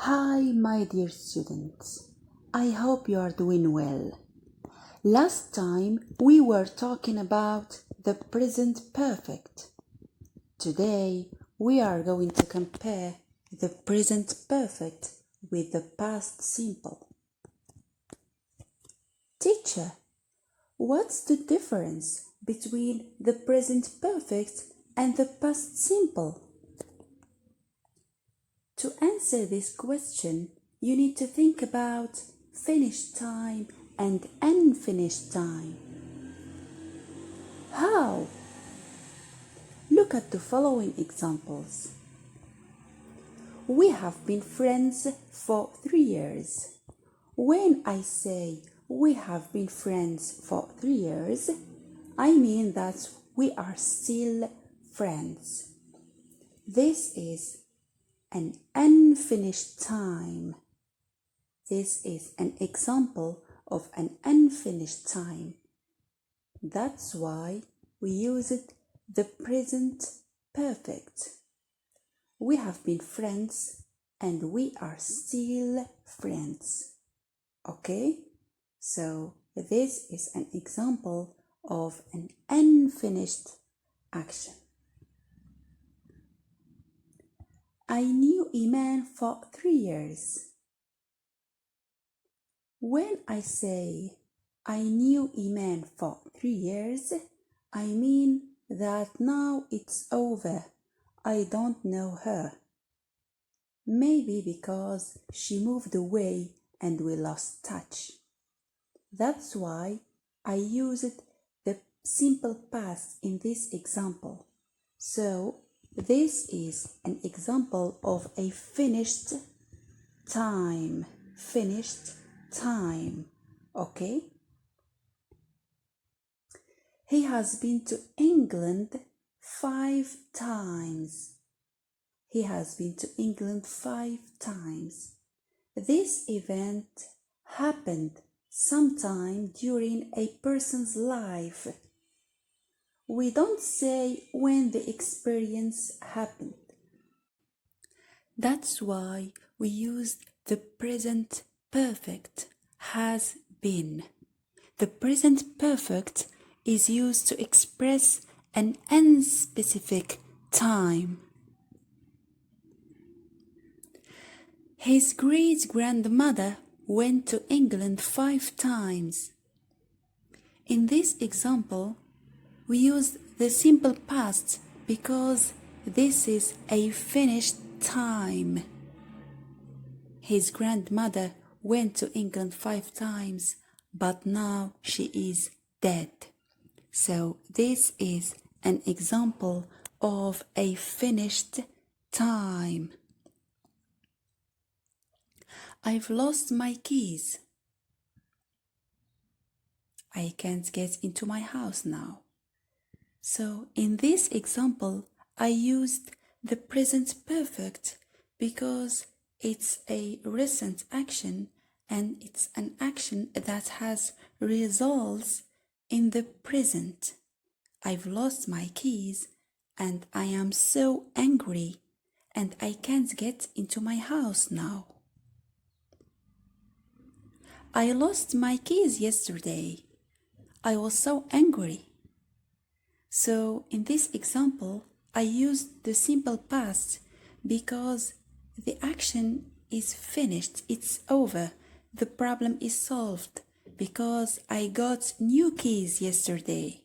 Hi, my dear students. I hope you are doing well. Last time we were talking about the present perfect. Today we are going to compare the present perfect with the past simple. Teacher, what's the difference between the present perfect and the past simple? To answer this question, you need to think about finished time and unfinished time. How? Look at the following examples. We have been friends for 3 years. When I say we have been friends for 3 years, I mean that we are still friends. This is an unfinished time. This is an example of an unfinished time. That's why we use the present perfect. We have been friends and we are still friends. Okay? So this is an example of an unfinished action. I knew Iman for 3 years. When I say I knew Iman for 3 years, I mean that now it's over. I don't know her. Maybe because she moved away and we lost touch. That's why I used the simple past in this example. So this is an example of a finished time. Finished time. Okay? He has been to England 5 times. He has been to England 5 times. This event happened sometime during a person's life. We don't say when the experience happened. That's why we used the present perfect, has been. The present perfect is used to express an unspecific time. His great-grandmother went to England 5 times. In this example, we used the simple past because this is a finished time. His grandmother went to England 5 times, but now she is dead. So this is an example of a finished time. I've lost my keys. I can't get into my house now. So in this example, I used the present perfect because it's a recent action and it's an action that has results in the present. I've lost my keys and I am so angry and I can't get into my house now. I lost my keys yesterday. I was so angry. So in this example, I used the simple past because the action is finished, it's over, the problem is solved because I got new keys yesterday.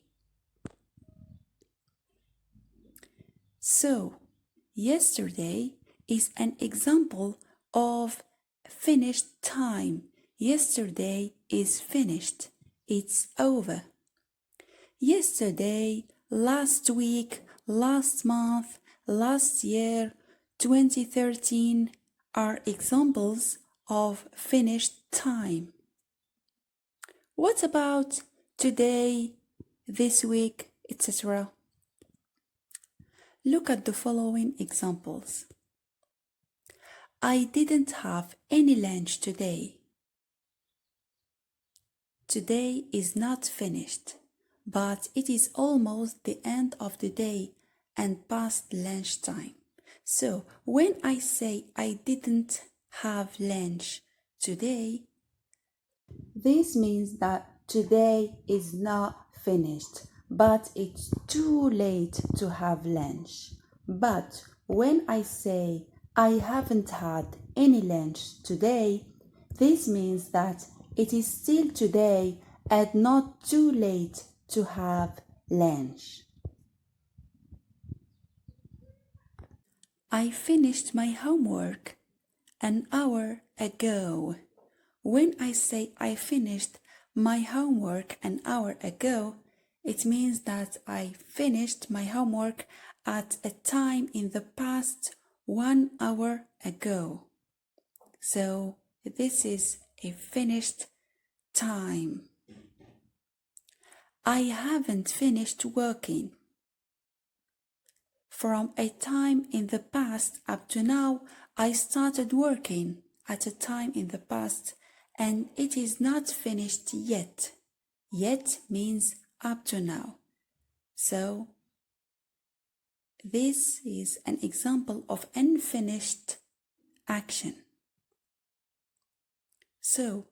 So, yesterday is an example of finished time. Yesterday is finished, it's over. Yesterday, last week, last month, last year, 2013 are examples of finished time. What about today, this week, etc.? Look at the following examples. I didn't have any lunch today. Today is not finished, but it is almost the end of the day and past lunchtime. So when I say I didn't have lunch today. This means that today is not finished, but it's too late to have lunch. But when I say I haven't had any lunch today, this means that it is still today and not too late to have lunch. I finished my homework an hour ago. When I say I finished my homework an hour ago, it means that I finished my homework at a time in the past 1 hour ago. So this is a finished time. I haven't finished working. From a time in the past up to now, I started working at a time in the past and it is not finished yet. Yet means up to now. So this is an example of unfinished action. So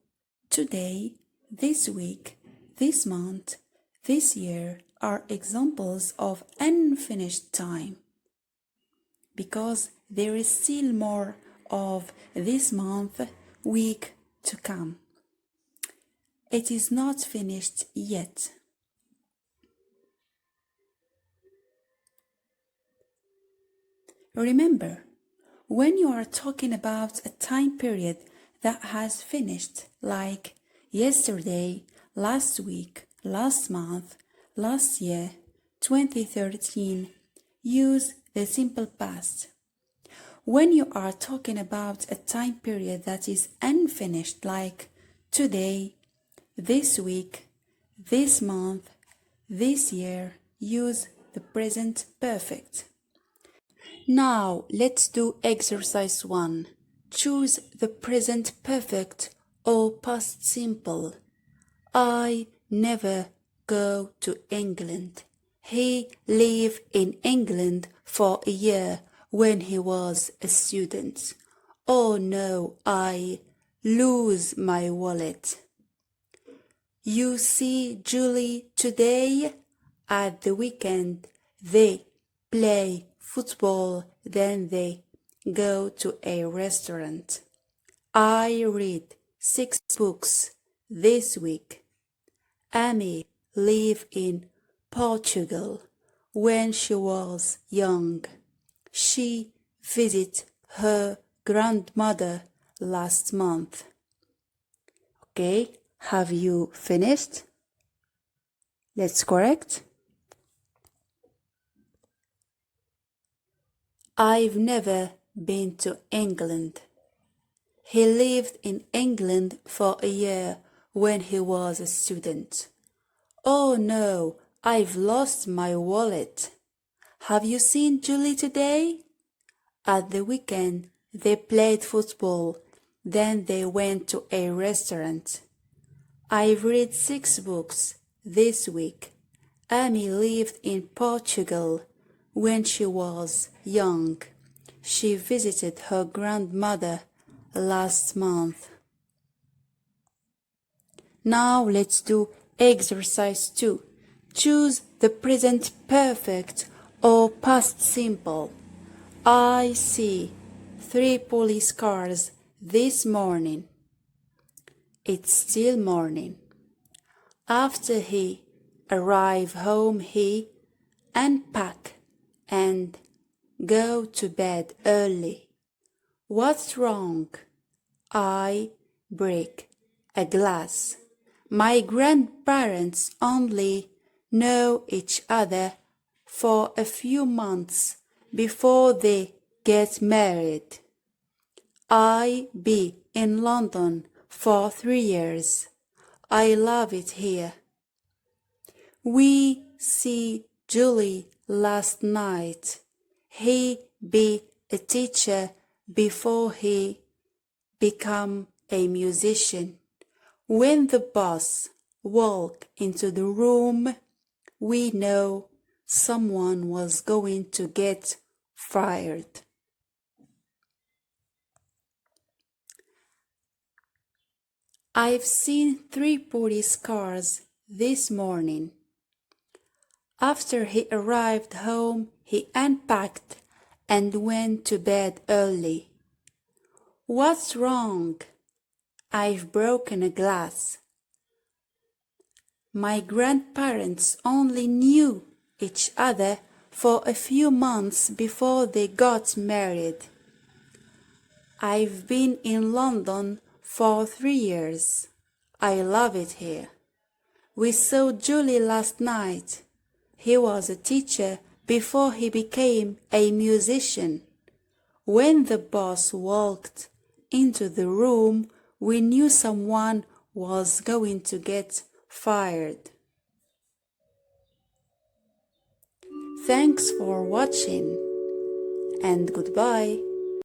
today, this week, this month, this year are examples of unfinished time because there is still more of this month, week to come. It is not finished yet. Remember, when you are talking about a time period that has finished, like yesterday, last week, last month, last year, 2013, use the simple past. When you are talking about a time period that is unfinished, like today, this week, this month, this year, use the present perfect. Now let's do exercise 1. Choose the present perfect or past simple. I never go to England. He lived in England for a year when he was a student. Oh no, I lose my wallet. You see Julie today? At the weekend they play football, then they go to a restaurant. I read 6 books this week. Amy lived in Portugal when she was young. She visited her grandmother last month. Okay, have you finished? Let's correct. I've never been to England. He lived in England for a year when he was a student. Oh no, I've lost my wallet. Have you seen Julie today? At the weekend, they played football. Then they went to a restaurant. I've read 6 books this week. Amy lived in Portugal when she was young. She visited her grandmother last month. Now let's do exercise 2. Choose the present perfect or past simple. I see 3 police cars this morning. It's still morning. After he arrived home, he unpack and go to bed early. What's wrong? I break a glass. My grandparents only know each other for a few months before they get married. I be in London for 3 years. I love it here. We see Julie last night. He be a teacher before he become a musician. When the boss walked into the room, we know someone was going to get fired. I've seen 3 police cars this morning. After he arrived home, he unpacked and went to bed early. What's wrong? I've broken a glass. My grandparents only knew each other for a few months before they got married. I've been in London for 3 years. I love it here. We saw Julie last night. He was a teacher before he became a musician. When the boss walked into the room, we knew someone was going to get fired. Thanks for watching and goodbye.